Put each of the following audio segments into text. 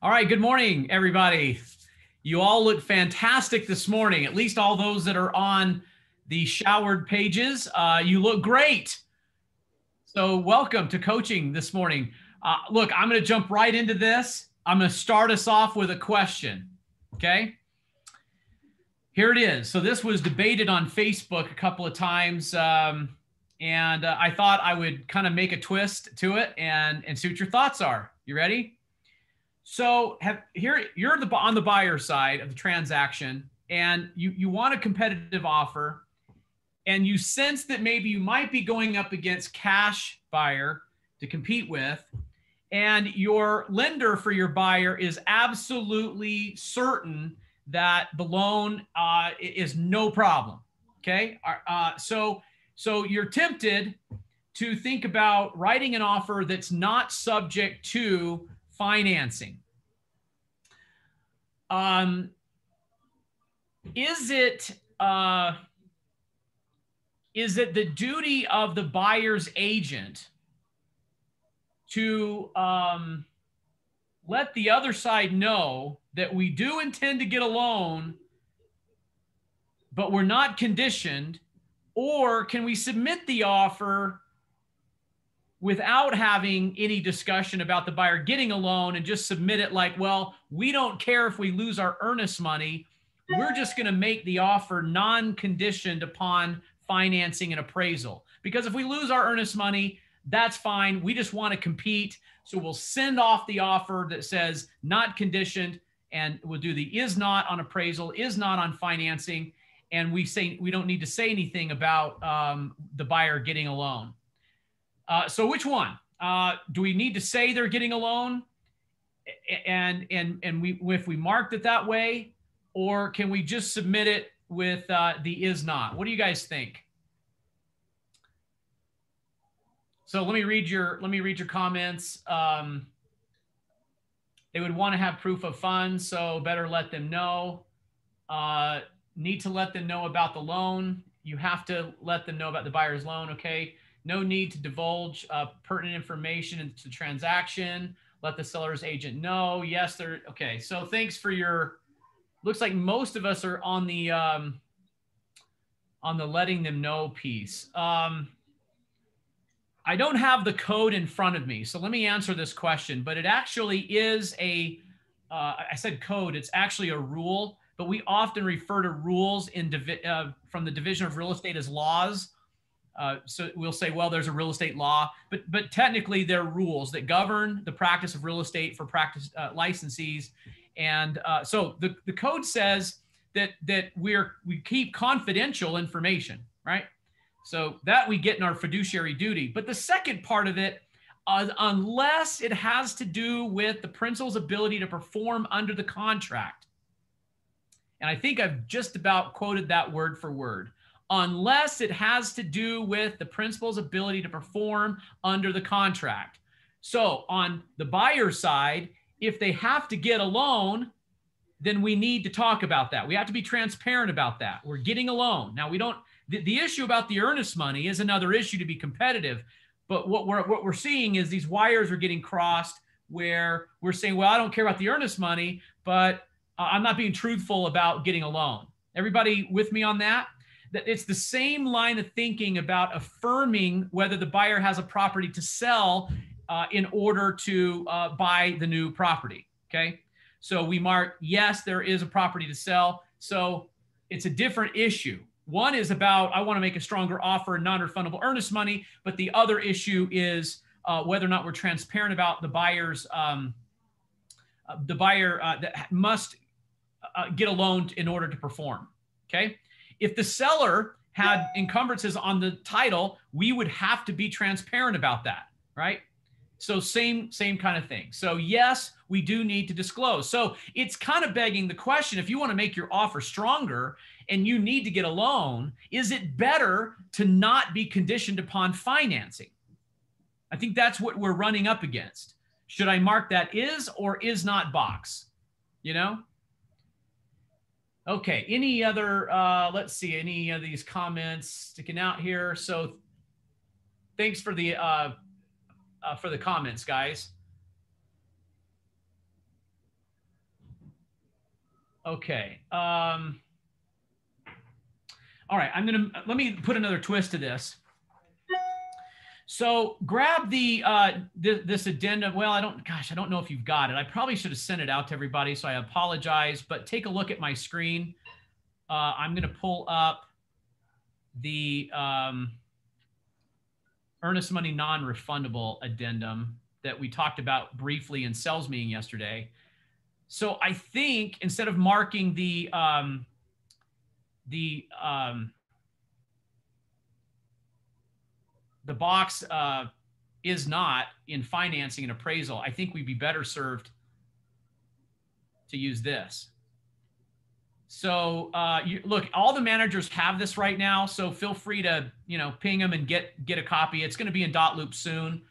All right, good morning, everybody. You all look fantastic this morning, at least all those that are on the showered pages. You look great. So welcome to coaching this morning. Look, I'm going to jump right into this. I'm going to start us off with a question, okay? Here it is. So this was debated on Facebook a couple of times, and I thought I would kind of make a twist to it and see what your thoughts are. You ready? So here you're on the buyer side of the transaction, and you want a competitive offer, and you sense that maybe you might be going up against cash buyer to compete with, and your lender for your buyer is absolutely certain that the loan is no problem. Okay, so you're tempted to think about writing an offer that's not subject to financing. Is it the duty of the buyer's agent to let the other side know that we do intend to get a loan, but we're not conditioned? Or can we submit the offer without having any discussion about the buyer getting a loan and just submit it like, well, we don't care if we lose our earnest money. We're just going to make the offer non-conditioned upon financing and appraisal. Because if we lose our earnest money, that's fine. We just want to compete. So we'll send off the offer that says not conditioned, and we'll do the is not on appraisal, is not on financing. And we say we don't need to say anything about the buyer getting a loan. So which one? Do we need to say they're getting a loan and if we marked it that way, or can we just submit it with the is not? What do you guys think? So let me read your comments. They would want to have proof of funds, so better let them know. Need to let them know about the loan. You have to let them know about the buyer's loan, okay? No need to divulge pertinent information into the transaction. Let the seller's agent know. Yes, they're okay. So thanks for your. Looks like most of us are on the letting them know piece. I don't have the code in front of me, so let me answer this question. But it actually is a. I said code. It's actually a rule, but we often refer to rules from the Division of Real Estate as laws. So we'll say, well, there's a real estate law, but technically they're rules that govern the practice of real estate for practice licensees. And so the code says that we keep confidential information, right? So that we get in our fiduciary duty. But the second part of it, unless it has to do with the principal's ability to perform under the contract. And I think I've just about quoted that word for word. Unless it has to do with the principal's ability to perform under the contract. So on the buyer side, if they have to get a loan, then we need to talk about that. We have to be transparent about that. We're getting a loan. Now, we don't, the issue about the earnest money is another issue to be competitive. But what we're seeing is these wires are getting crossed where we're saying, well, I don't care about the earnest money, but I'm not being truthful about getting a loan. Everybody with me on that? That it's the same line of thinking about affirming whether the buyer has a property to sell in order to buy the new property, okay? So we mark, yes, there is a property to sell. So it's a different issue. One is about, I want to make a stronger offer in non-refundable earnest money, but the other issue is whether or not we're transparent about the buyer's, that must get a loan in order to perform, okay? If the seller had encumbrances on the title, we would have to be transparent about that, right? So same kind of thing. So yes, we do need to disclose. So it's kind of begging the question, if you want to make your offer stronger and you need to get a loan, is it better to not be conditioned upon financing? I think that's what we're running up against. Should I mark that is or is not box? You know? Okay, any other, let's see, any of these comments sticking out here? So thanks for the comments, guys. Okay. All right. Let me put another twist to this. So grab the this addendum. Well, I don't know if you've got it. I probably should have sent it out to everybody, so I apologize. But take a look at my screen. I'm going to pull up the earnest money non-refundable addendum that we talked about briefly in sales meeting yesterday. So I think instead of marking the box is not in financing and appraisal, I think we'd be better served to use this. So look, all the managers have this right now, so feel free to ping them and get a copy. It's going to be in .loop soon.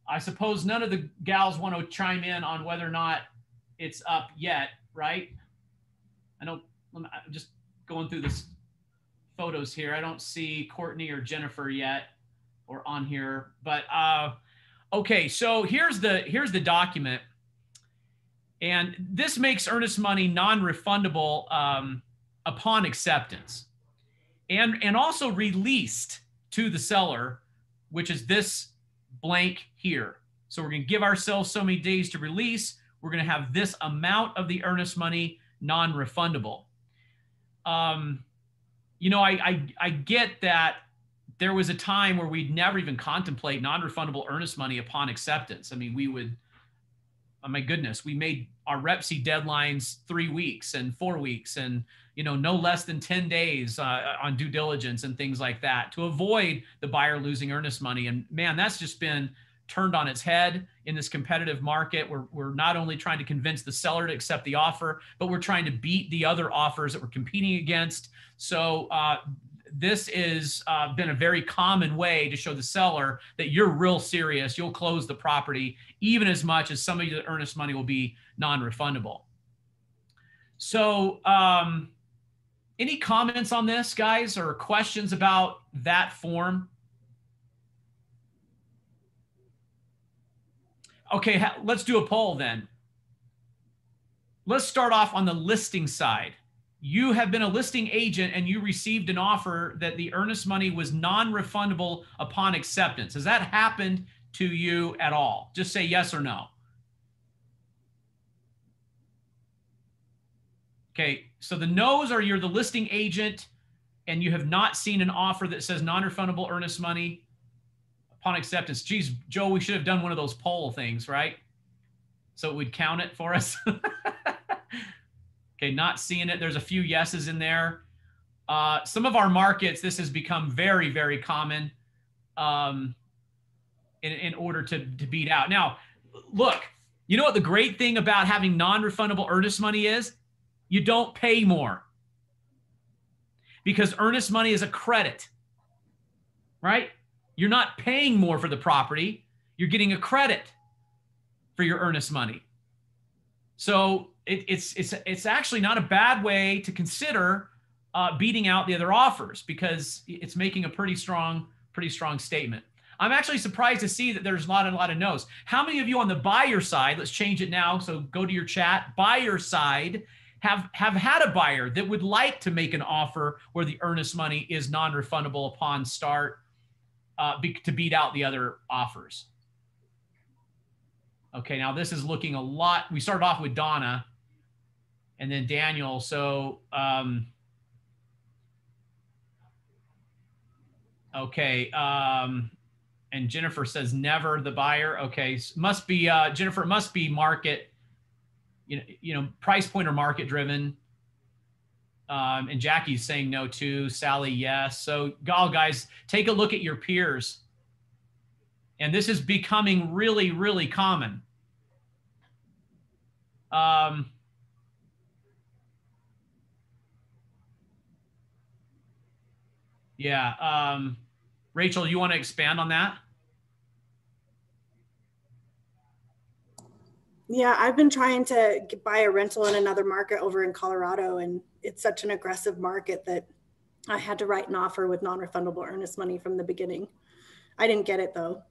I suppose none of the gals want to chime in on whether or not it's up yet, right? I'm just going through this photos here. I don't see Courtney or Jennifer yet or on here, but okay. So here's the document, and this makes earnest money non-refundable upon acceptance, and also released to the seller, which is this blank here. So we're going to give ourselves so many days to release. We're going to have this amount of the earnest money non-refundable. I get that there was a time where we'd never even contemplate non-refundable earnest money upon acceptance. I mean, we would, oh my goodness, we made our REPC deadlines 3 weeks and 4 weeks and, no less than 10 days on due diligence and things like that to avoid the buyer losing earnest money. And man, that's just been turned on its head in this competitive market. We're not only trying to convince the seller to accept the offer, but we're trying to beat the other offers that we're competing against. So this is been a very common way to show the seller that you're real serious. You'll close the property even as much as some of the earnest money will be non-refundable. So any comments on this, guys, or questions about that form? Okay, let's do a poll then. Let's start off on the listing side. You have been a listing agent and you received an offer that the earnest money was non-refundable upon acceptance. Has that happened to you at all? Just say yes or no. Okay, so the no's are you're the listing agent and you have not seen an offer that says non-refundable earnest money upon acceptance. Geez, Joe, we should have done one of those poll things, right? So it would count it for us. Okay, not seeing it. There's a few yeses in there. Some of our markets, this has become very, very common in order to beat out. Now, look, you know what the great thing about having non-refundable earnest money is? You don't pay more because earnest money is a credit, right? You're not paying more for the property. You're getting a credit for your earnest money. So it's actually not a bad way to consider beating out the other offers because it's making a pretty strong statement. I'm actually surprised to see that there's not a lot of no's. How many of you on the buyer side, let's change it now, so go to your chat, buyer side, have had a buyer that would like to make an offer where the earnest money is non-refundable upon start to beat out the other offers? Okay, now this is looking a lot. We started off with Donna and then Daniel. So, okay. And Jennifer says never the buyer. Okay, must be, Jennifer, it must be market, price point or market driven. And Jackie's saying no too. Sally, yes. So, guys, take a look at your peers. And this is becoming really, really common. Yeah. Rachel, you want to expand on that? Yeah, I've been trying to buy a rental in another market over in Colorado, and it's such an aggressive market that I had to write an offer with non-refundable earnest money from the beginning. I didn't get it though.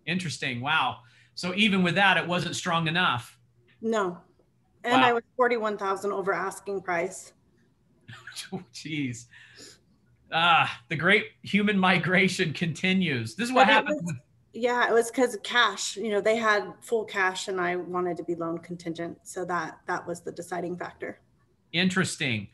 Interesting. Wow. So even with that, it wasn't strong enough. No. And Wow. I was 41,000 over asking price. Jeez. The great human migration continues. This is what But it happens was, with, yeah, it was because of cash. You know, they had full cash and I wanted to be loan contingent. So that was the deciding factor. interesting.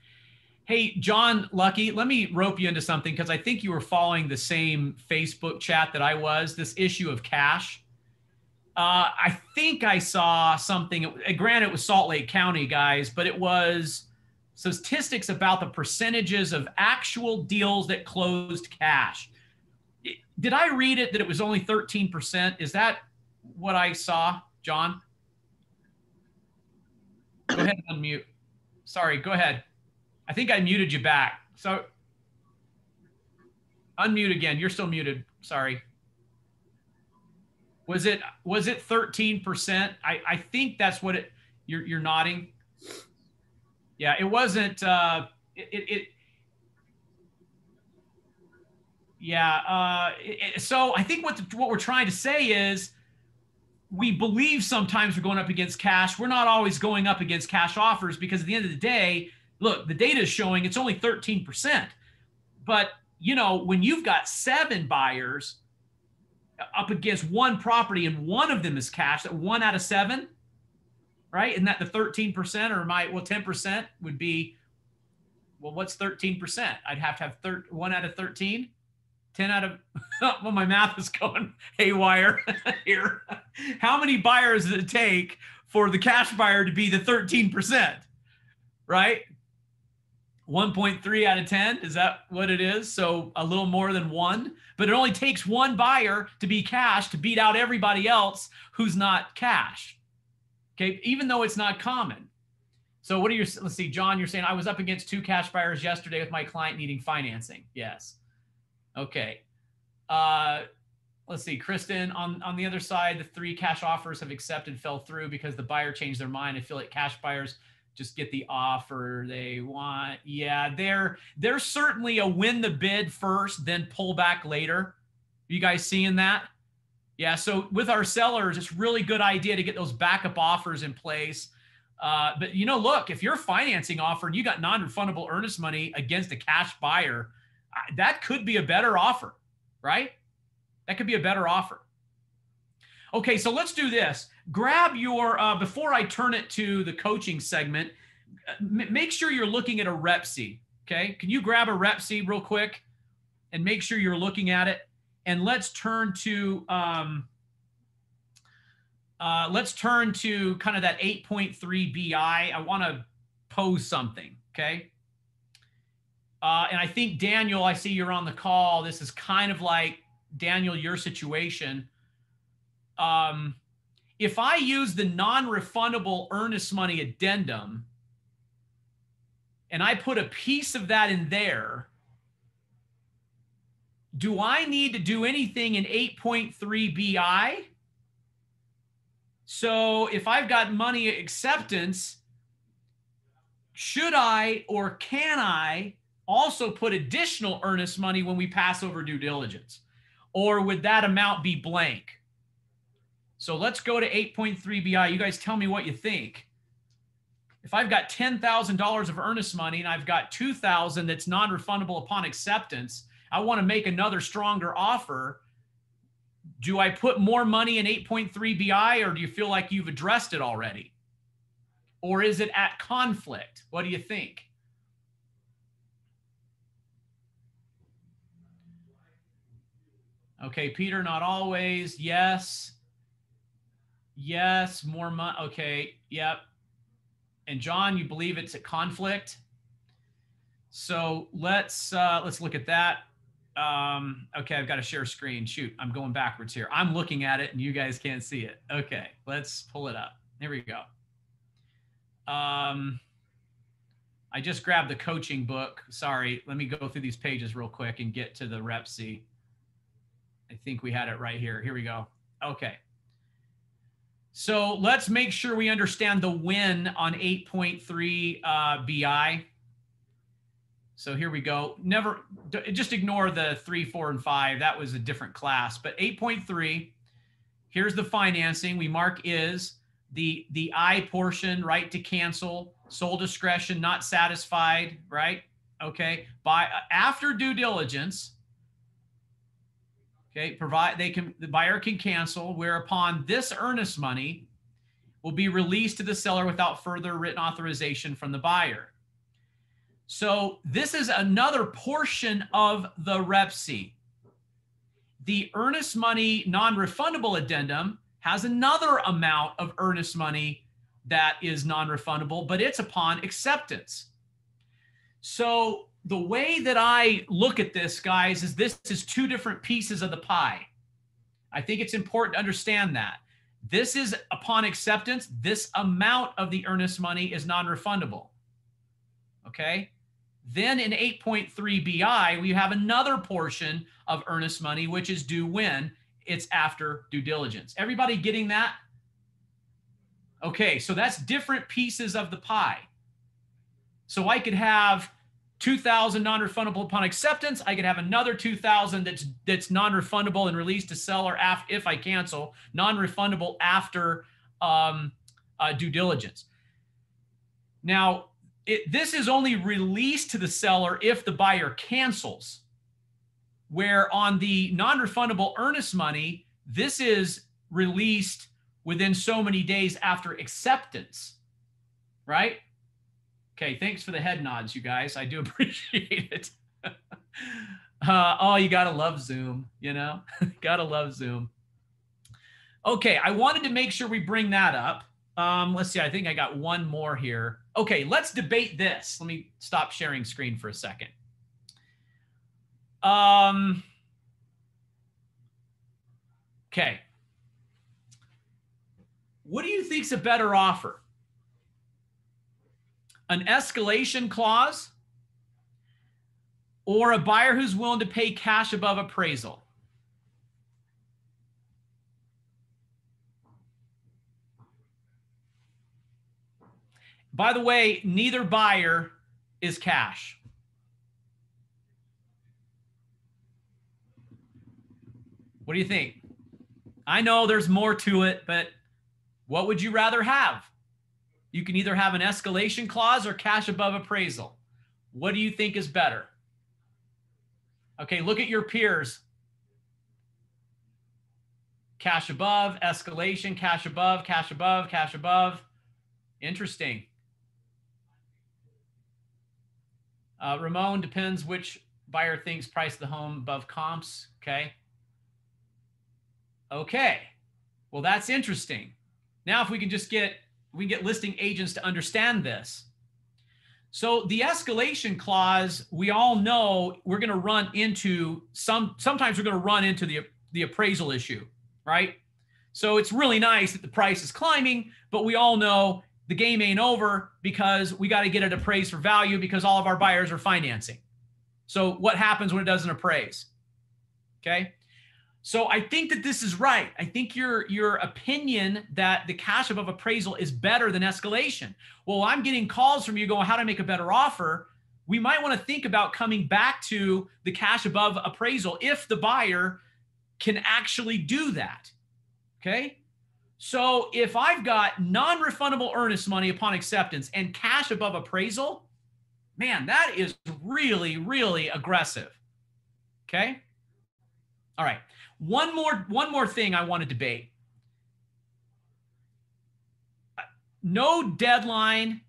Hey, John Lucky, let me rope you into something because I think you were following the same Facebook chat that I was, this issue of cash. I think I saw something, granted, it was Salt Lake County, guys, but it was statistics about the percentages of actual deals that closed cash. Did I read it that it was only 13%? Is that what I saw, John? Go ahead and unmute. Sorry, go ahead. I think I muted you back. So unmute again. You're still muted. Sorry. Was it 13%? I think that's what it, you're nodding. Yeah, it wasn't so I think what we're trying to say is we believe sometimes we're going up against cash. We're not always going up against cash offers because at the end of the day, look, the data is showing it's only 13%. But, you know, when you've got 7 buyers up against one property and one of them is cash, that 1 out of 7, right? Isn't that the 13%? Or 10% would be, well, what's 13%? I'd have to have 1 out of 13. 10 out of, well, my math is going haywire here. How many buyers does it take for the cash buyer to be the 13%, right? 1.3 out of 10, is that what it is? So a little more than 1, but it only takes 1 buyer to be cash to beat out everybody else who's not cash, okay? Even though it's not common. So what are your, let's see, John, you're saying I was up against 2 cash buyers yesterday with my client needing financing. Yes. Okay. Let's see, Kristen, on the other side, the 3 cash offers have accepted fell through because the buyer changed their mind. I feel like cash buyers just get the offer they want. Yeah, they're certainly a win the bid first, then pull back later. You guys seeing that? Yeah, so with our sellers, it's really good idea to get those backup offers in place. But, you know, look, if you're financing offer and you got non-refundable earnest money against a cash buyer, that could be a better offer, right? That could be a better offer. Okay, so let's do this. Grab your, before I turn it to the coaching segment, make sure you're looking at a rep sheet, okay? Can you grab a rep sheet real quick and make sure you're looking at it? And let's turn to kind of that 8.3 BI. I want to pose something, okay? And I think, Daniel, I see you're on the call. This is kind of like, Daniel, your situation. If I use the non-refundable earnest money addendum and I put a piece of that in there, do I need to do anything in 8.3 BI? So if I've got money acceptance, should I or can I also put additional earnest money when we pass over due diligence? Or would that amount be blank? So let's go to 8.3 BI. You guys tell me what you think. If I've got $10,000 of earnest money and I've got $2,000 that's non-refundable upon acceptance, I want to make another stronger offer. Do I put more money in 8.3 BI, or do you feel like you've addressed it already? Or is it at conflict? What do you think? Okay, Peter, not always. Yes. Yes, more money. Okay, yep. And John, you believe it's a conflict? So let's look at that. Okay, I've got to share screen. Shoot, I'm going backwards here. I'm looking at it and you guys can't see it. Okay, let's pull it up. Here we go. I just grabbed the coaching book. Sorry, let me go through these pages real quick and get to the rep sheet. I think we had it right here. Here we go. Okay. So let's make sure we understand the win on 8.3 BI. So here we go. Never, just ignore the 3, 4, and 5. That was a different class. But 8.3, here's the financing. We mark is. The I portion, right to cancel, sole discretion, not satisfied, right? Okay. After due diligence, okay, the buyer can cancel, whereupon this earnest money will be released to the seller without further written authorization from the buyer. So this is another portion of the REPC. The earnest money non-refundable addendum has another amount of earnest money that is non-refundable, but it's upon acceptance. So the way that I look at this, guys, is this is two different pieces of the pie. I think it's important to understand that. This is upon acceptance. This amount of the earnest money is non-refundable. Okay? Then in 8.3 BI, we have another portion of earnest money, which is due when it's after due diligence. Everybody getting that? Okay, so that's different pieces of the pie. So I could have 2,000 non-refundable upon acceptance. I could have another 2,000 that's non-refundable and released to seller if I cancel, non-refundable after due diligence. Now, this is only released to the seller if the buyer cancels, where on the non-refundable earnest money, this is released within so many days after acceptance, right? Okay, thanks for the head nods, you guys. I do appreciate it. Oh, you gotta love Zoom, you know? Gotta love Zoom. Okay, I wanted to make sure we bring that up. Let's see, I think I got one more here. Okay, let's debate this. Let me stop sharing screen for a second. Okay. What do you think's a better offer? An escalation clause or a buyer who's willing to pay cash above appraisal? By the way, neither buyer is cash. What do you think? I know there's more to it, but what would you rather have? You can either have an escalation clause or cash above appraisal. What do you think is better? Okay, look at your peers. Cash above, escalation, cash above, cash above, cash above. Interesting. Ramon, depends which buyer thinks price of the home above comps. Okay. Okay. Well, that's interesting. Now, if we can just get listing agents to understand this. So the escalation clause, we all know we're going to run into sometimes we're going to run into the appraisal issue, right? So it's really nice that the price is climbing, but we all know the game ain't over because we got to get it appraised for value because all of our buyers are financing. So what happens when it doesn't appraise? Okay. So I think that this is right. I think your opinion that the cash above appraisal is better than escalation. Well, I'm getting calls from you going, how do I make a better offer? We might want to think about coming back to the cash above appraisal if the buyer can actually do that. Okay. So if I've got non-refundable earnest money upon acceptance and cash above appraisal, man, that is really, really aggressive. Okay. All right. One more thing I want to debate. No deadline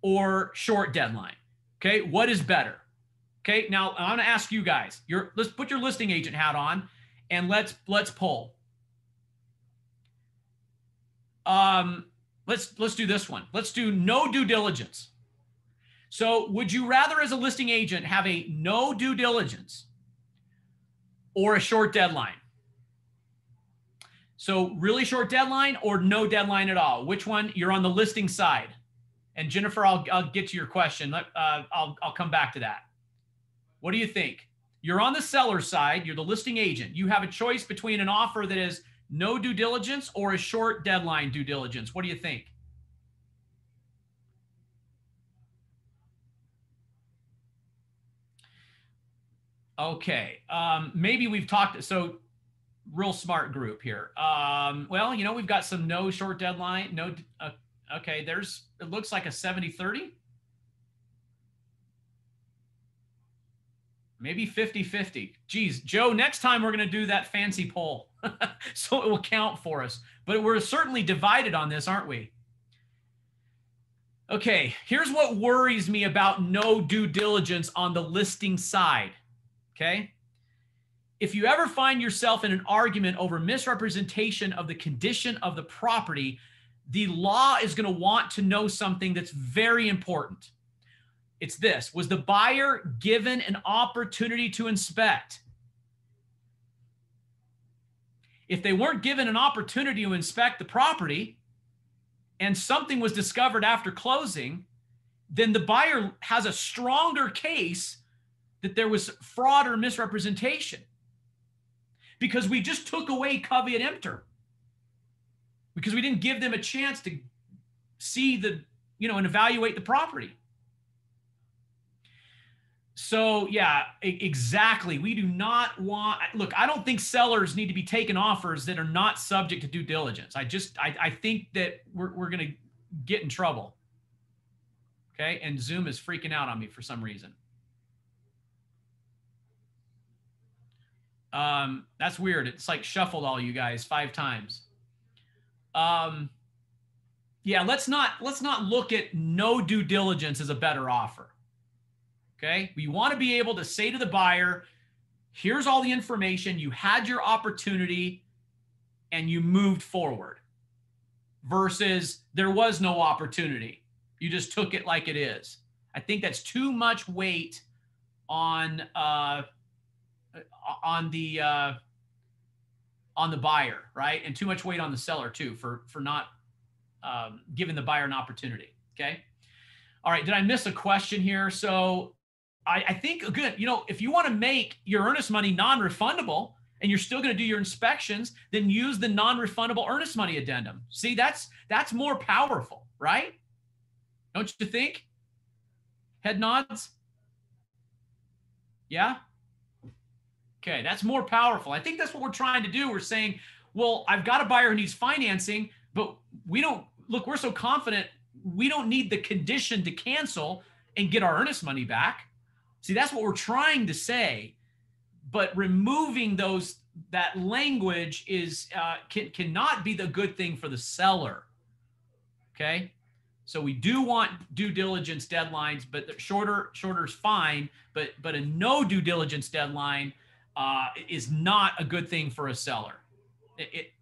or short deadline. Okay. What is better? Okay. Now I'm going to ask you guys, let's put your listing agent hat on and let's poll. Let's do this one. Let's do no due diligence. So would you rather as a listing agent have a no due diligence or a short deadline? So really short deadline or no deadline at all? Which one? You're on the listing side. And Jennifer, I'll get to your question. I'll come back to that. What do you think? You're on the seller side. You're the listing agent. You have a choice between an offer that is no due diligence or a short deadline due diligence. What do you think? Okay. Maybe we've talked. So real smart group here. Well, you know, we've got some no short deadline. No. Okay. It looks like a 70-30. Maybe 50-50. Geez, Joe, next time we're going to do that fancy poll. So it will count for us. But we're certainly divided on this, aren't we? Okay, here's what worries me about no due diligence on the listing side. Okay? If you ever find yourself in an argument over misrepresentation of the condition of the property, the law is going to want to know something that's very important. It's this: was the buyer given an opportunity to inspect? If they weren't given an opportunity to inspect the property and something was discovered after closing, then the buyer has a stronger case that there was fraud or misrepresentation, because we just took away caveat emptor, because we didn't give them a chance to see and evaluate the property. So yeah, exactly. We do not want, look, I don't think sellers need to be taking offers that are not subject to due diligence. I think that we're going to get in trouble. Okay. And Zoom is freaking out on me for some reason. That's weird. It's like shuffled all you guys 5 times. Yeah, let's not look at no due diligence as a better offer. Okay, we want to be able to say to the buyer, here's all the information, you had your opportunity and you moved forward, versus there was no opportunity, you just took it like it is. I think that's too much weight on the buyer, right? And too much weight on the seller too, for not giving the buyer an opportunity. Okay. All right. Did I miss a question here? So I think, good, if you want to make your earnest money non-refundable and you're still going to do your inspections, then use the non-refundable earnest money addendum. See, that's more powerful, right? Don't you think? Head nods. Yeah. Okay. That's more powerful. I think that's what we're trying to do. We're saying, well, I've got a buyer who needs financing, but we're so confident we don't need the condition to cancel and get our earnest money back. See, that's what we're trying to say, but removing that language cannot be the good thing for the seller. Okay, so we do want due diligence deadlines, but the shorter is fine. But a no due diligence deadline is not a good thing for a seller.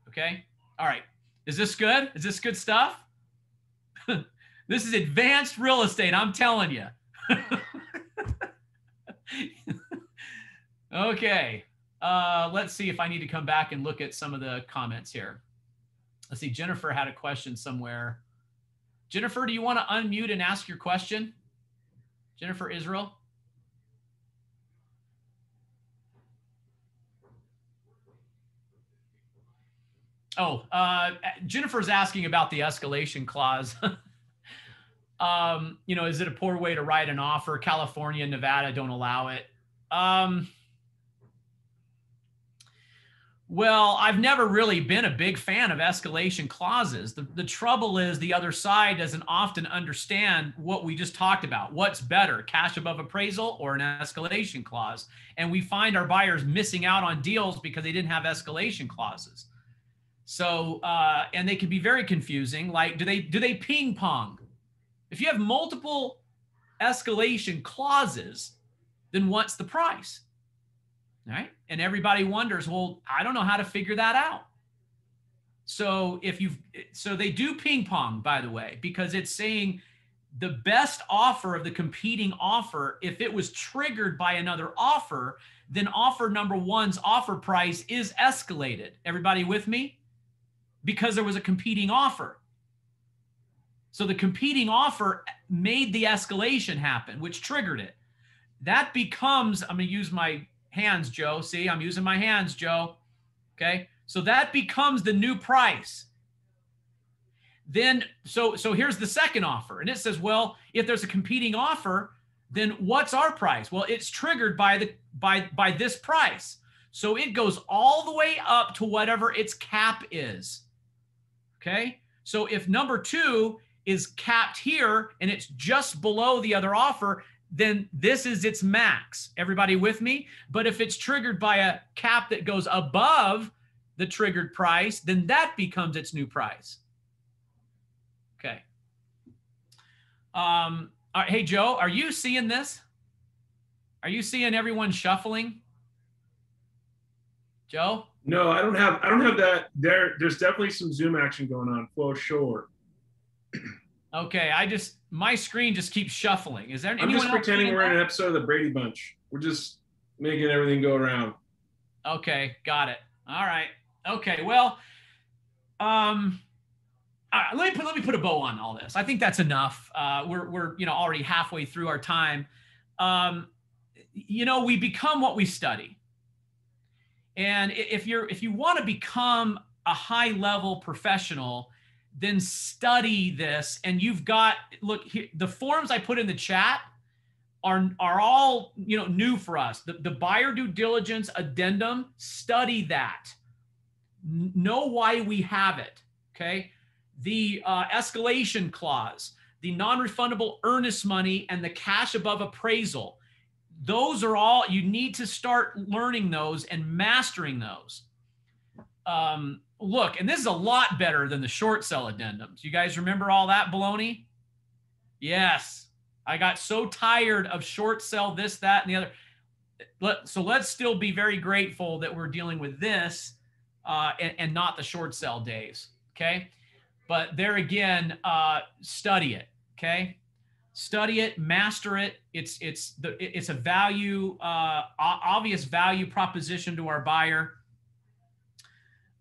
Okay, all right. Is this good? Is this good stuff? This is advanced real estate, I'm telling you. Okay. Let's see if I need to come back and look at some of the comments here. Let's see. Jennifer had a question somewhere. Jennifer, do you want to unmute and ask your question? Jennifer Israel. Oh, Jennifer's asking about the escalation clause. Is it a poor way to write an offer? California and Nevada don't allow it. Well, I've never really been a big fan of escalation clauses. The trouble is the other side doesn't often understand what we just talked about. What's better, cash above appraisal or an escalation clause? And we find our buyers missing out on deals because they didn't have escalation clauses. So, and they can be very confusing. Like, do they ping pong? If you have multiple escalation clauses, then what's the price? All right. And everybody wonders, well, I don't know how to figure that out. So so they do ping pong, by the way, because it's saying the best offer of the competing offer, if it was triggered by another offer, then offer number one's offer price is escalated. Everybody with me? Because there was a competing offer. So the competing offer made the escalation happen, which triggered it. That becomes, I'm going to use my hands, Joe. See, I'm using my hands, Joe. Okay. So that becomes the new price. Then, so here's the second offer. And it says, well, if there's a competing offer, then what's our price? Well, it's triggered by this price. So it goes all the way up to whatever its cap is. Okay. So if number 2 is capped here and it's just below the other offer, then this is its max. Everybody with me? But if it's triggered by a cap that goes above the triggered price, then that becomes its new price. Okay. All right, hey, Joe, are you seeing this? Are you seeing everyone shuffling? Joe? No, I don't have that. There's definitely some Zoom action going on for sure. Okay, my screen just keeps shuffling. Is there anyone I'm just else pretending we're in an episode of the Brady Bunch. We're just making everything go around. Okay, got it. All right. Okay, well, let me put a bow on all this. I think that's enough. We're already halfway through our time. We become what we study. And if you want to become a high level professional, then study this. And you've got, look, here, the forms I put in the chat are all new for us. The buyer due diligence addendum, study that. Know why we have it. Okay. The escalation clause, the non-refundable earnest money, and the cash above appraisal. Those are all, you need to start learning those and mastering those. Look, and this is a lot better than the short sell addendums. You guys remember all that baloney? Yes. I got so tired of short sell this, that, and the other. So let's still be very grateful that we're dealing with this and not the short sell days. Okay. But there again, study it. Okay. Study it, master it. It's a value, obvious value proposition to our buyer.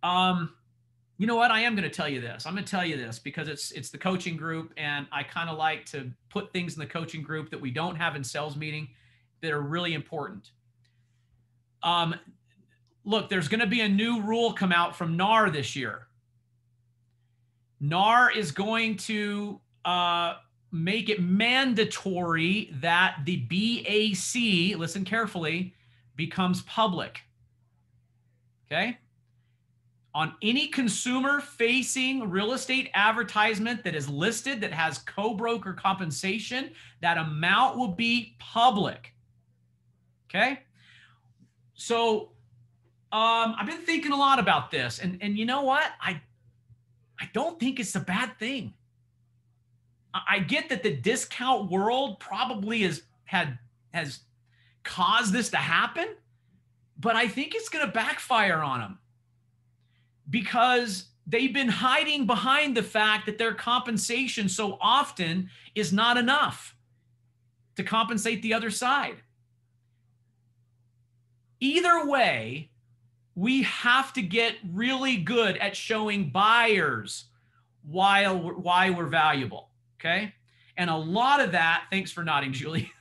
You know what? I am going to tell you this. I'm going to tell you this because it's the coaching group, and I kind of like to put things in the coaching group that we don't have in sales meeting that are really important. Look, there's going to be a new rule come out from NAR this year. NAR is going to make it mandatory that the BAC, listen carefully, becomes public. Okay? On any consumer-facing real estate advertisement that is listed that has co-broker compensation, that amount will be public. Okay? So I've been thinking a lot about this, and you know what? I don't think it's a bad thing. I get that the discount world probably has caused this to happen, but I think it's going to backfire on them because they've been hiding behind the fact that their compensation so often is not enough to compensate the other side. Either way, we have to get really good at showing buyers why we're valuable, okay? And a lot of that, thanks for nodding, Julie,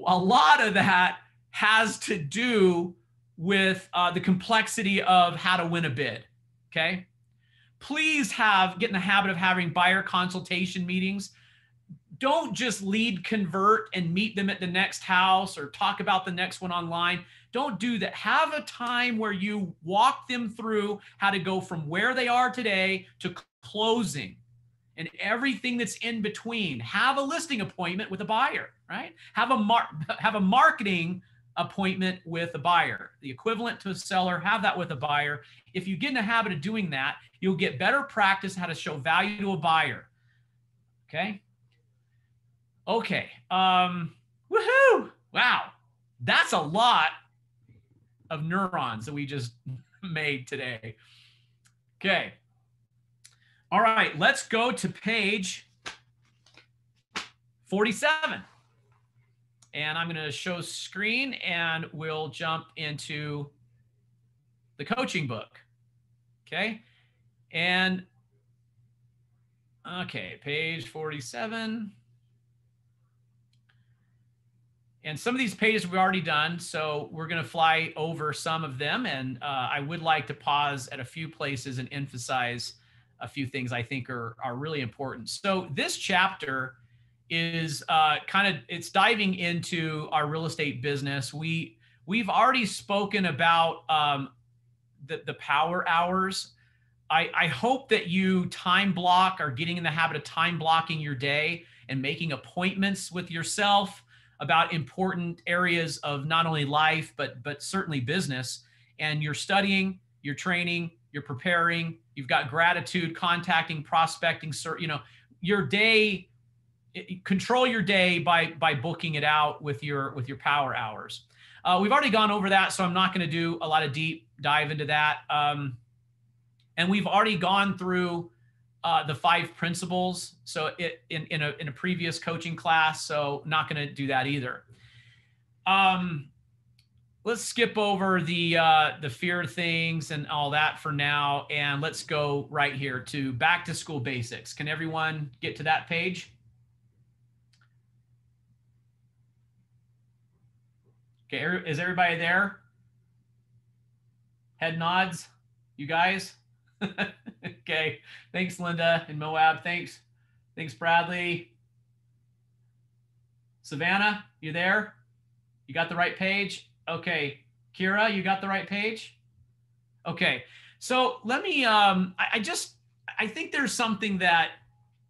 a lot of that has to do with the complexity of how to win a bid, okay? Please get in the habit of having buyer consultation meetings. Don't just lead convert and meet them at the next house or talk about the next one online. Don't do that. Have a time where you walk them through how to go from where they are today to closing and everything that's in between. Have a listing appointment with a buyer, right? Have a marketing appointment with a buyer, the equivalent to a seller. Have that with a buyer. If you get in the habit of doing that, you'll get better practice how to show value to a buyer. Okay. Okay. Woohoo! Wow. That's a lot of neurons that we just made today. Okay. All right. Let's go to page 47. And I'm going to show screen and we'll jump into the coaching book. Okay. And okay, page 47. And some of these pages we've already done, so we're going to fly over some of them. And I would like to pause at a few places and emphasize a few things I think are really important. So this chapter is it's diving into our real estate business. We We've already spoken about the power hours. I hope that you time block, are getting in the habit of time blocking your day and making appointments with yourself about important areas of not only life, but certainly business. And you're studying, you're training, you're preparing, you've got gratitude, contacting, prospecting, your day. Control your day by booking it out with your power hours. We've already gone over that, so I'm not going to do a lot of deep dive into that. And we've already gone through the 5 principles, so in a previous coaching class, so not going to do that either. Let's skip over the fear things and all that for now, and let's go right here to back to school basics. Can everyone get to that page? Okay, is everybody there? Head nods, you guys? Okay, thanks Linda and Moab, thanks Bradley. Savannah, you there? You got the right page? Okay, Kira, you got the right page? Okay, so let me, I think there's something that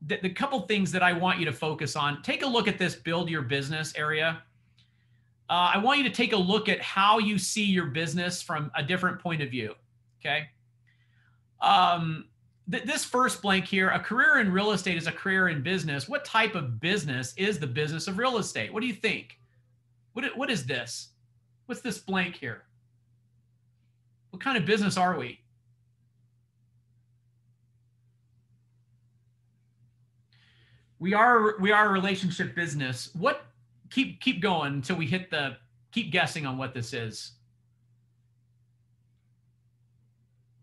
the couple things that I want you to focus on. Take a look at this build your business area. I want you to take a look at how you see your business from a different point of view, okay? This first blank here, a career in real estate is a career in business. What type of business is the business of real estate? What do you think? What is this? What's this blank here? What kind of business are we? We are a relationship business. What? Keep going until we hit keep guessing on what this is.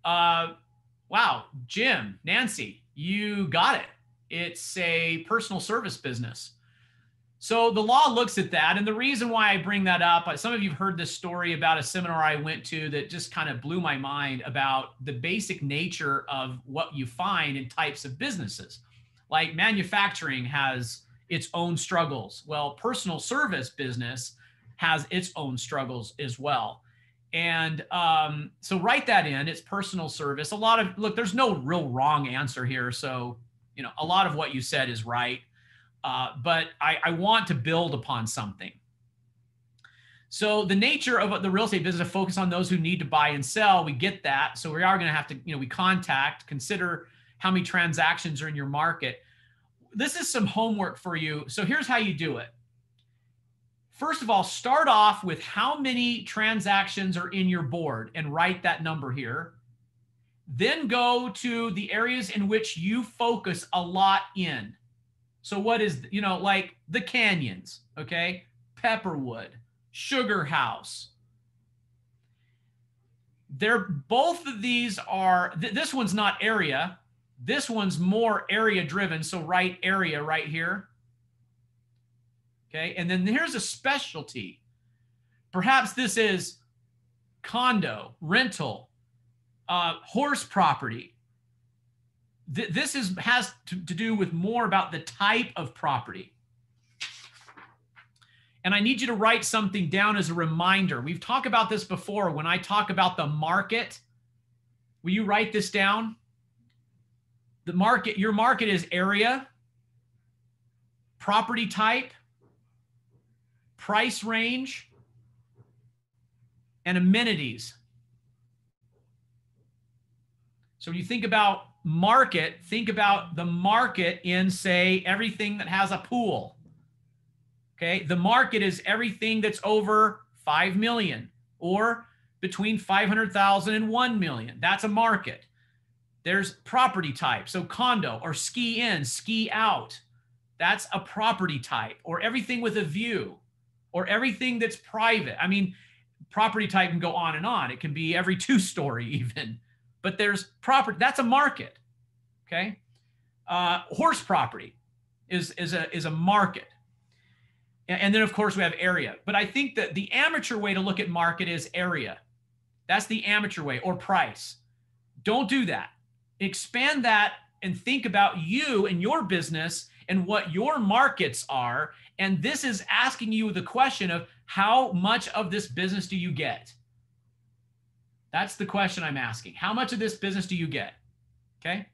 Wow, Jim, Nancy, you got it. It's a personal service business. So the law looks at that. And the reason why I bring that up, some of you have heard this story about a seminar I went to that just kind of blew my mind about the basic nature of what you find in types of businesses. Like manufacturing has its own struggles. Well, personal service business has its own struggles as well. And so write that in, it's personal service. Look, there's no real wrong answer here. So, a lot of what you said is right. But I want to build upon something. So the nature of the real estate business is focus on those who need to buy and sell. We get that. So we are going to have to, we consider how many transactions are in your market. This is some homework for you. So here's how you do it. First of all, start off with how many transactions are in your board and write that number here. Then go to the areas in which you focus a lot in. So what is, like the Canyons, okay? Pepperwood, Sugar House. Both of these are, this one's not area. This one's more area driven. So write area right here. Okay. And then here's a specialty. Perhaps this is condo, rental, horse property. This has to do with more about the type of property. And I need you to write something down as a reminder. We've talked about this before. When I talk about the market, will you write this down? The market, your market is area, property type, price range, and amenities. So when you think about market, think about the market in, say, everything that has a pool. Okay, the market is everything that's over 5 million or between 500,000 and 1 million. That's a market. There's property type. So condo or ski in, ski out. That's a property type, or everything with a view, or everything that's private. I mean, property type can go on and on. It can be every 2-story even, but there's property. That's a market. Okay. Horse property is a market. And then of course we have area, but I think that the amateur way to look at market is area. That's the amateur way, or price. Don't do that. Expand that and think about you and your business and what your markets are. And this is asking you the question of how much of this business do you get? That's the question I'm asking. How much of this business do you get? Okay.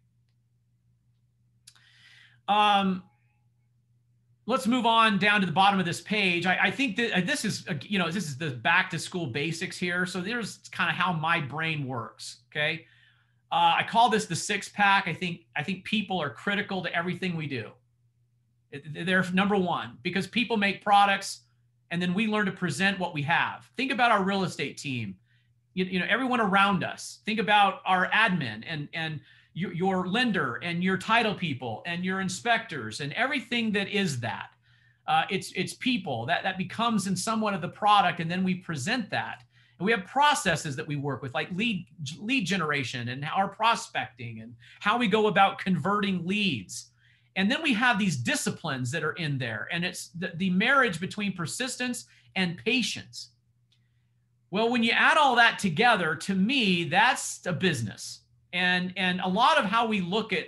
Let's move on down to the bottom of this page. I think that this is, this is the back to school basics here. So there's kind of how my brain works. Okay. I call this the six pack. I think people are critical to everything we do. They're number one, because people make products and then we learn to present what we have. Think about our real estate team, everyone around us. Think about our admin and your lender and your title people and your inspectors and everything that is that. It's people that becomes in somewhat of the product, and then we present that. And we have processes that we work with, like lead generation and our prospecting and how we go about converting leads. And then we have these disciplines that are in there, and it's the marriage between persistence and patience. Well, when you add all that together, to me, that's a business. And a lot of how we look at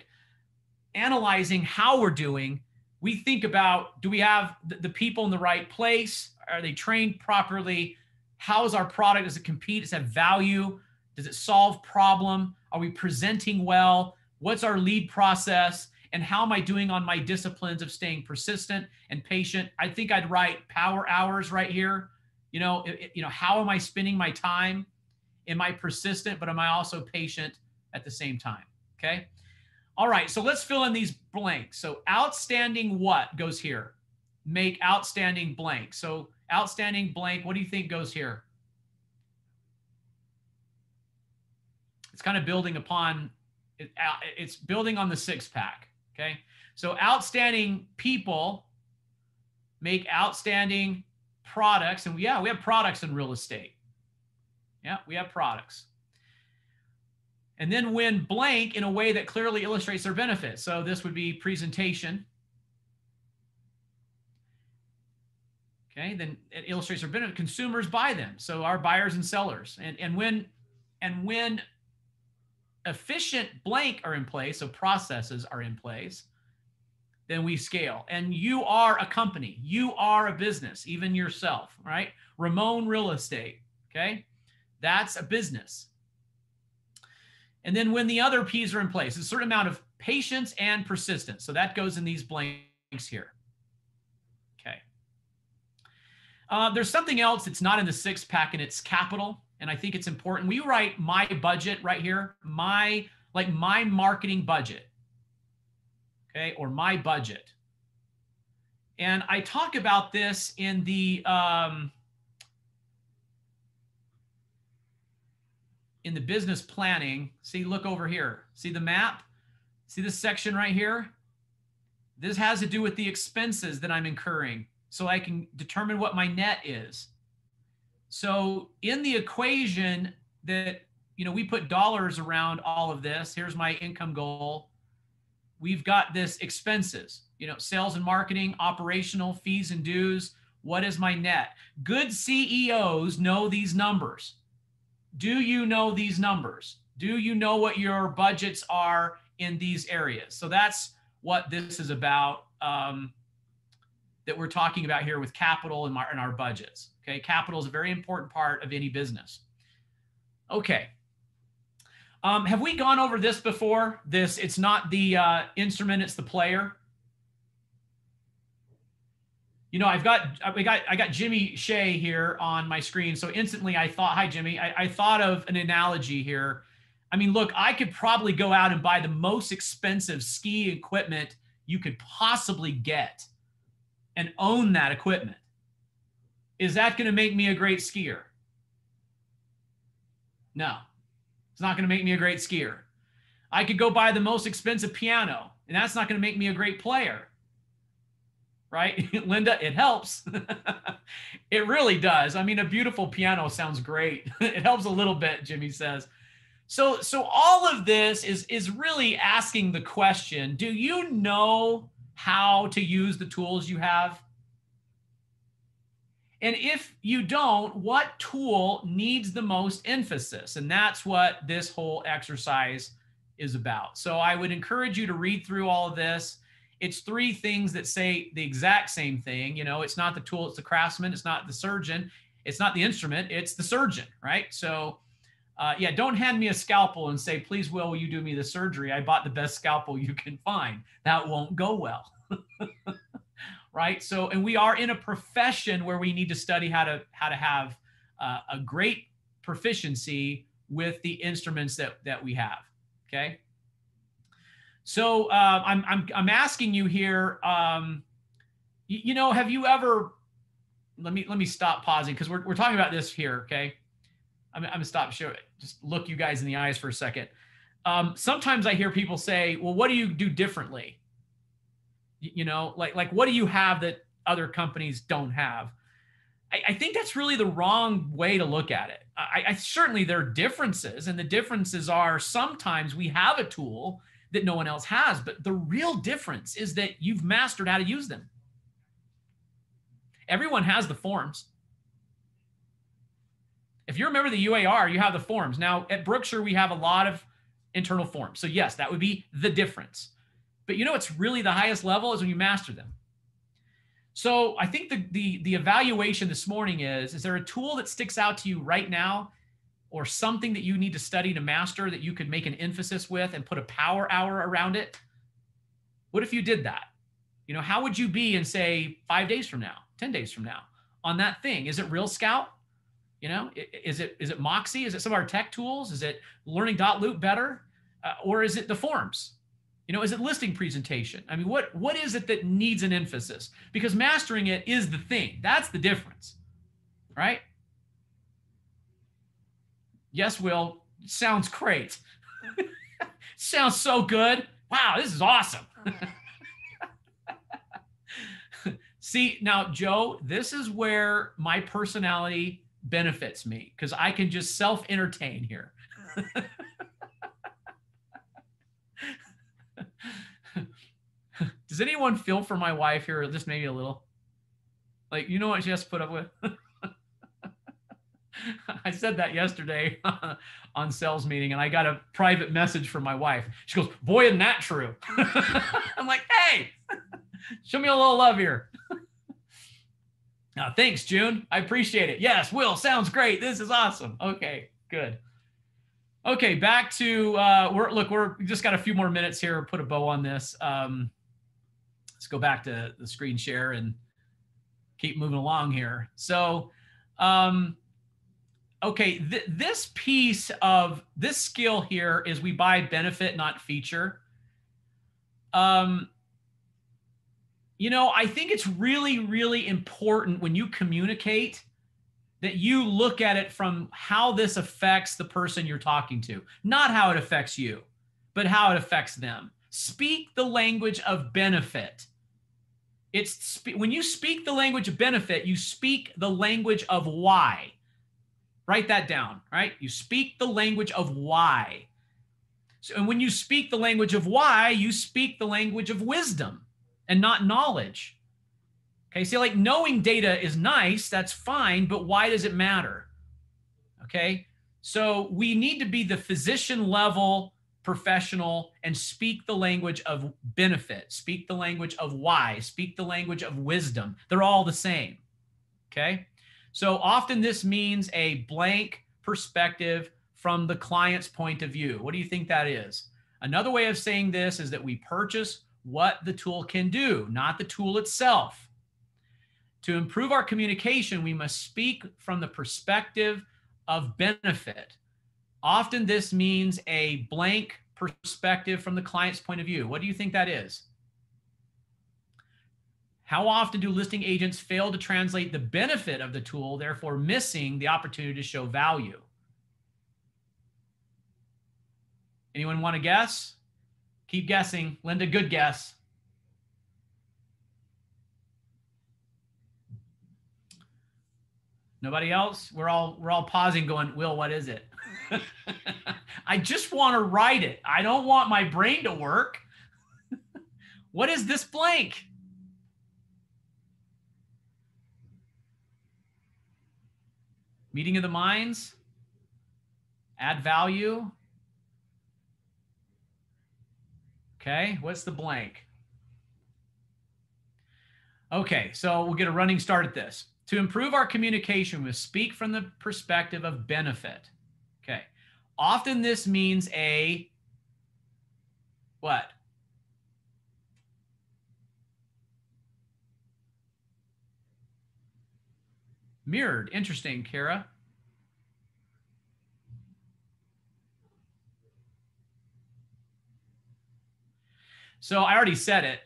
analyzing how we're doing, we think about, do we have the people in the right place? Are they trained properly? How is our product? Does it compete? Does it have value? Does it solve problem? Are we presenting well? What's our lead process? And how am I doing on my disciplines of staying persistent and patient? I think I'd write power hours right here. How am I spending my time? Am I persistent, but am I also patient at the same time? Okay. All right. So let's fill in these blanks. So outstanding what goes here? Make outstanding blank. So outstanding blank. What do you think goes here? It's kind of building upon, it's building on the six pack. Okay. So outstanding people make outstanding products. And we have products in real estate. Yeah, we have products. And then win blank in a way that clearly illustrates their benefit. So this would be presentation. Okay, then it illustrates their benefit. Consumers buy them. So our buyers and sellers. And when efficient blank are in place, so processes are in place, then we scale. And you are a company. You are a business, even yourself, right? Ramon Real Estate, okay? That's a business. And then when the other P's are in place, a certain amount of patience and persistence. So that goes in these blanks here. Okay. There's something else that's not in the six pack, and it's capital. And I think it's important. We write my budget right here, my marketing budget. Okay, or my budget. And I talk about this in the business planning. See, look over here. See the map? See this section right here? This has to do with the expenses that I'm incurring, so I can determine what my net is. So in the equation that, we put dollars around all of this, here's my income goal. We've got this expenses, sales and marketing, operational, fees and dues. What is my net? Good CEOs know these numbers. Do you know these numbers? Do you know what your budgets are in these areas? So that's what this is about, that we're talking about here with capital and our budgets. Okay, capital is a very important part of any business. Okay. Have we gone over this before? It's not the instrument, it's the player. I got Jimmy Shea here on my screen. So instantly I thought, hi, Jimmy. I thought of an analogy here. I mean, look, I could probably go out and buy the most expensive ski equipment you could possibly get and own that equipment. Is that going to make me a great skier? No, it's not going to make me a great skier. I could go buy the most expensive piano, and that's not going to make me a great player. Right? Linda, it helps. It really does. I mean, a beautiful piano sounds great. It helps a little bit, Jimmy says. So all of this is really asking the question, do you know how to use the tools you have? And if you don't, what tool needs the most emphasis? And that's what this whole exercise is about. So I would encourage you to read through all of this. It's three things that say the exact same thing. You know, it's not the tool, it's the craftsman, it's not the surgeon, it's not the instrument, it's the surgeon, right? So yeah, don't hand me a scalpel and say, please, will you do me the surgery? I bought the best scalpel you can find. That won't go well. Right? So, and we are in a profession where we need to study how to have a great proficiency with the instruments that we have. Okay. So I'm asking you here, you know, have you ever, let me stop pausing because we're talking about this here. Okay. I'm gonna stop showing, just look you guys in the eyes for a second. Sometimes I hear people say, well, what do you do differently? You know, like what do you have that other companies don't have? I think that's really the wrong way to look at it. I certainly there are differences, and the differences are sometimes we have a tool that no one else has, but the real difference is that you've mastered how to use them. Everyone has the forms. If you're a member of the UAR, you have the forms. Now at Brookshire, we have a lot of internal forms. So yes, that would be the difference. But you know, it's really the highest level is when you master them. So I think the evaluation this morning is there a tool that sticks out to you right now or something that you need to study to master that you could make an emphasis with and put a power hour around it? What if you did that? You know, how would you be in, say, 5 days from now, 10 days from now on that thing? Is it Real Scout? You know, is it Moxie? Is it some of our tech tools? Is it Learning.loop better? Or is it the forms? You know, is it listing presentation? I mean, what is it that needs an emphasis? Because mastering it is the thing. That's the difference, right? Yes, Will. Sounds great. Sounds so good. Wow, this is awesome. See, now, Joe, this is where my personality benefits me because I can just self-entertain here. Does anyone feel for my wife here, or just maybe a little? Like, you know what she has to put up with? I said that yesterday on sales meeting, and I got a private message from my wife. She goes, boy, isn't that true? I'm like, hey, show me a little love here. Thanks, June. I appreciate it. Yes, Will, sounds great. This is awesome. Okay, good. Okay, back to, we just got a few more minutes here. Put a bow on this. Let's go back to the screen share and keep moving along here. So, okay, this piece of this skill here is we buy benefit, not feature. You know, I think it's really, really important when you communicate that you look at it from how this affects the person you're talking to, not how it affects you, but how it affects them. Speak the language of benefit. When you speak the language of benefit, you speak the language of why. Write that down, right? You speak the language of why. So, and when you speak the language of why, you speak the language of wisdom and not knowledge. Okay, so like knowing data is nice, that's fine, but why does it matter? Okay, so we need to be the physician level professional and speak the language of benefit, speak the language of why, speak the language of wisdom. They're all the same. Okay, so often this means a blank perspective from the client's point of view. What do you think that is? Another way of saying this is that we purchase what the tool can do, not the tool itself. To improve our communication, we must speak from the perspective of benefit. Often this means a blank perspective from the client's point of view. What do you think that is? How often do listing agents fail to translate the benefit of the tool, therefore missing the opportunity to show value? Anyone want to guess? Keep guessing. Linda, good guess. Nobody else? We're all pausing going, Will, what is it? I just want to write it. I don't want my brain to work. What is this blank? Meeting of the minds? Add value? Okay, what's the blank? Okay, so we'll get a running start at this. To improve our communication, we speak from the perspective of benefit. Okay, often this means a what? Mirrored. Interesting, Kara. So I already said it.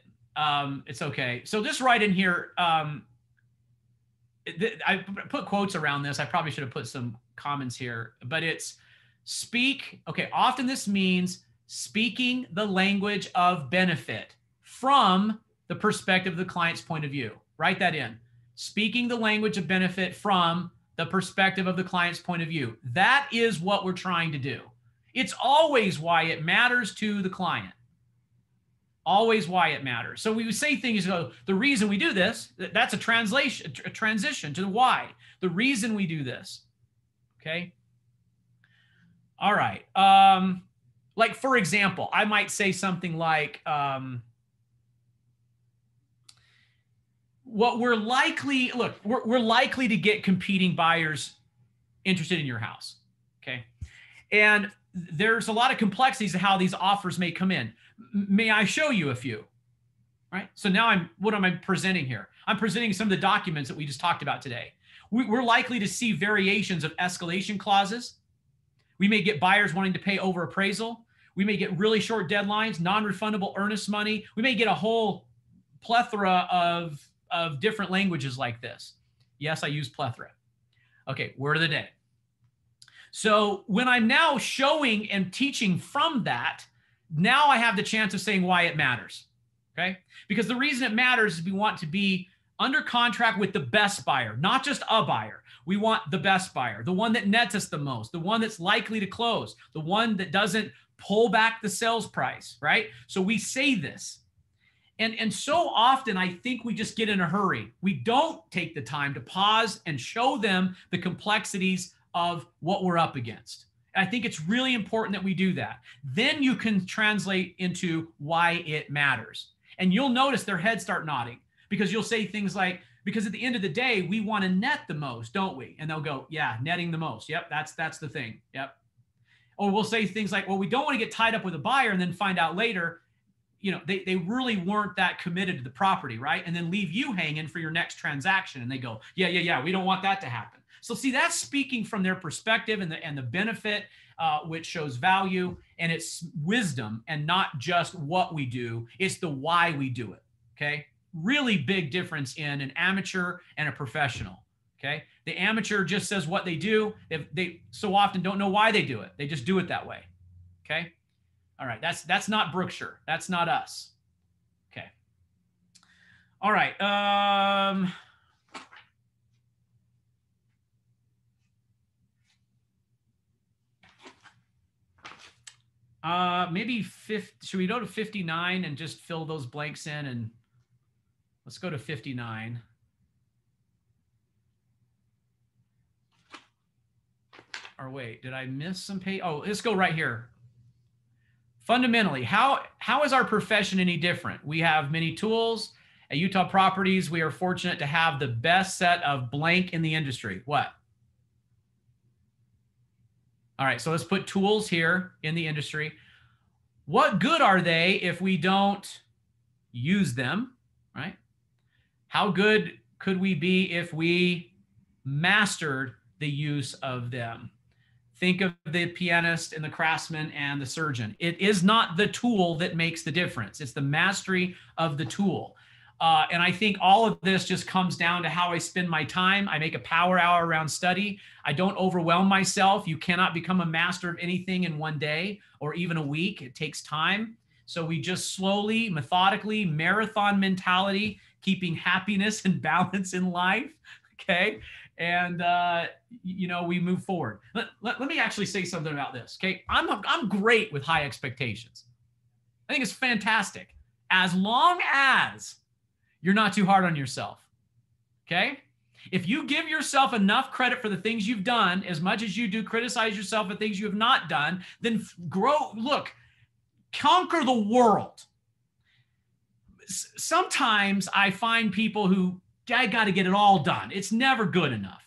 It's okay. So just write in here. I put quotes around this. I probably should have put some comments here, but it's speak. Okay. Often this means speaking the language of benefit from the perspective of the client's point of view. Write that in. Speaking the language of benefit from the perspective of the client's point of view. That is what we're trying to do. It's always why it matters to the client. Always why it matters. So we would say things, the reason we do this, that's a transition to the why. The reason we do this. Okay. All right. Like, for example, I might say something like, what we're likely, look, we're likely to get competing buyers interested in your house. Okay. And there's a lot of complexities of how these offers may come in. May I show you a few? Right. So now what am I presenting here? I'm presenting some of the documents that we just talked about today. We're likely to see variations of escalation clauses. We may get buyers wanting to pay over appraisal. We may get really short deadlines, non-refundable earnest money. We may get a whole plethora of different languages like this. Yes, I use plethora. Okay, word of the day. So when I'm now showing and teaching from that, now I have the chance of saying why it matters, okay? Because the reason it matters is we want to be under contract with the best buyer, not just a buyer. We want the best buyer, the one that nets us the most, the one that's likely to close, the one that doesn't pull back the sales price, right? So we say this. And so often I think we just get in a hurry. We don't take the time to pause and show them the complexities of what we're up against. I think it's really important that we do that. Then you can translate into why it matters. And you'll notice their heads start nodding because you'll say things like, because at the end of the day, we want to net the most, don't we? And they'll go, yeah, netting the most. Yep, that's the thing. Yep. Or we'll say things like, well, we don't want to get tied up with a buyer and then find out later, they really weren't that committed to the property, right? And then leave you hanging for your next transaction. And they go, yeah, we don't want that to happen. So see, that's speaking from their perspective and the benefit, which shows value, and it's wisdom and not just what we do. It's the why we do it, okay? Really big difference in an amateur and a professional, okay? The amateur just says what they do. They so often don't know why they do it. They just do it that way, okay? All right, that's not Brookshire. That's not us, okay? All right, maybe should we go to 59 and just fill those blanks in? And let's go to 59. Or wait, did I miss some page? Oh, let's go right here. Fundamentally, how is our profession any different? We have many tools. At Utah Properties, we are fortunate to have the best set of blank in the industry. What? All right, so let's put tools here in the industry. What good are they if we don't use them, right? How good could we be if we mastered the use of them? Think of the pianist and the craftsman and the surgeon. It is not the tool that makes the difference. It's the mastery of the tool. And I think all of this just comes down to how I spend my time. I make a power hour around study. I don't overwhelm myself. You cannot become a master of anything in one day or even a week. It takes time. So we just slowly, methodically, marathon mentality, keeping happiness and balance in life, okay? And, we move forward. Let me actually say something about this, okay? I'm great with high expectations. I think it's fantastic. As long as you're not too hard on yourself, okay? If you give yourself enough credit for the things you've done, as much as you do criticize yourself for things you have not done, then grow. Look, conquer the world. Sometimes I find people who, I got to get it all done. It's never good enough.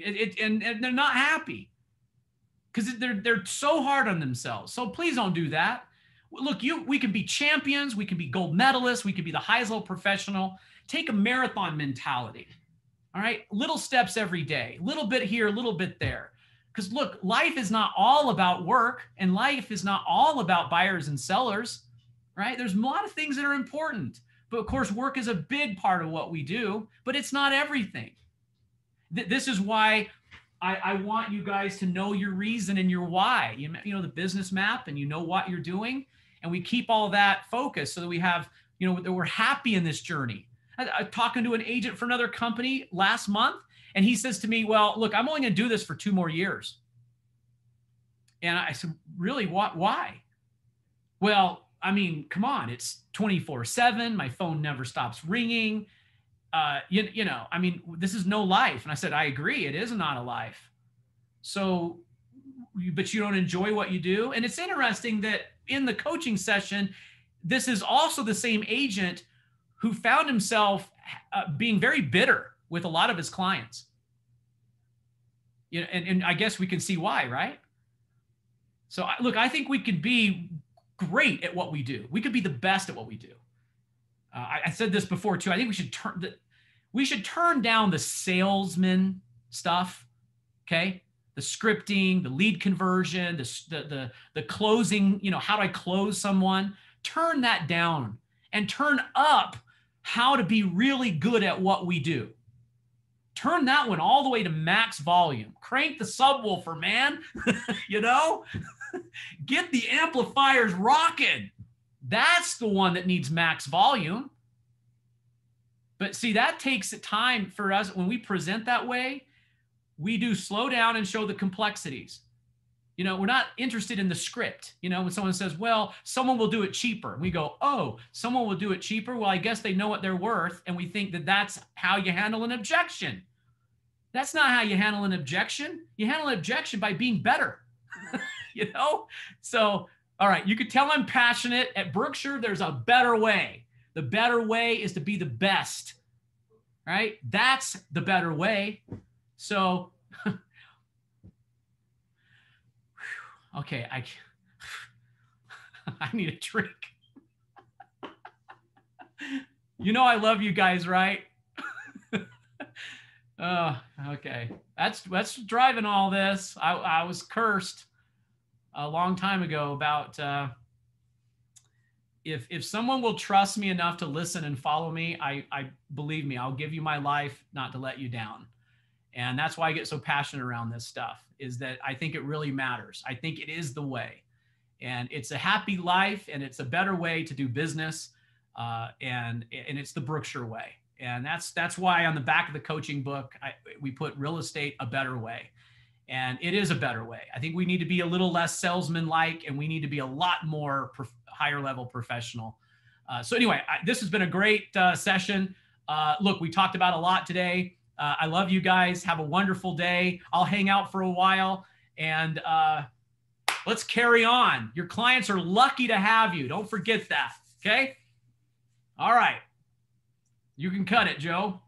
And they're not happy because they're so hard on themselves. So please don't do that. Look, we can be champions. We can be gold medalists. We can be the highest level professional. Take a marathon mentality. All right. Little steps every day, a little bit here, a little bit there. Because look, life is not all about work, and life is not all about buyers and sellers, right? There's a lot of things that are important. But of course, work is a big part of what we do, but it's not everything. This is why I want you guys to know your reason and your why. You know the business map, and you know what you're doing, and we keep all that focused so that we have, that we're happy in this journey. I'm talking to an agent for another company last month, and he says to me, well, look, I'm only going to do this for 2 more years. And I said, really, what? Why? Well, I mean, come on, it's 24/7. My phone never stops ringing. I mean, this is no life. And I said, I agree. It is not a life. So, but you don't enjoy what you do. And it's interesting that in the coaching session, this is also the same agent who found himself being very bitter with a lot of his clients. And I guess we can see why, right? So look, I think we could be great at what we do. We could be the best at what we do. I said this before too. I think we should turn down the salesman stuff. Okay, the scripting, the lead conversion, the closing. How do I close someone? Turn that down and turn up how to be really good at what we do. Turn that one all the way to max volume. Crank the subwoofer, man. Get the amplifiers rocking. That's the one that needs max volume. But see, that takes time for us. When we present that way, we do slow down and show the complexities. We're not interested in the script. When someone says, well, someone will do it cheaper. We go, oh, someone will do it cheaper. Well, I guess they know what they're worth. And we think that that's how you handle an objection. That's not how you handle an objection. You handle an objection by being better. So, all right, you could tell I'm passionate. At Brookshire, there's a better way. The better way is to be the best, right? That's the better way. So, okay, I need a drink. I love you guys, right? Oh, okay. That's driving all this. I was cursed a long time ago about if someone will trust me enough to listen and follow me, I believe me, I'll give you my life not to let you down. And that's why I get so passionate around this stuff, is that I think it really matters. I think it is the way, and it's a happy life, and it's a better way to do business, and it's the Brookshire way. And that's why on the back of the coaching book, we put real estate a better way. And it is a better way. I think we need to be a little less salesman-like, and we need to be a lot more higher level professional. So anyway, this has been a great session. Look, we talked about a lot today. I love you guys. Have a wonderful day. I'll hang out for a while, and let's carry on. Your clients are lucky to have you. Don't forget that. Okay? All right. You can cut it, Joe.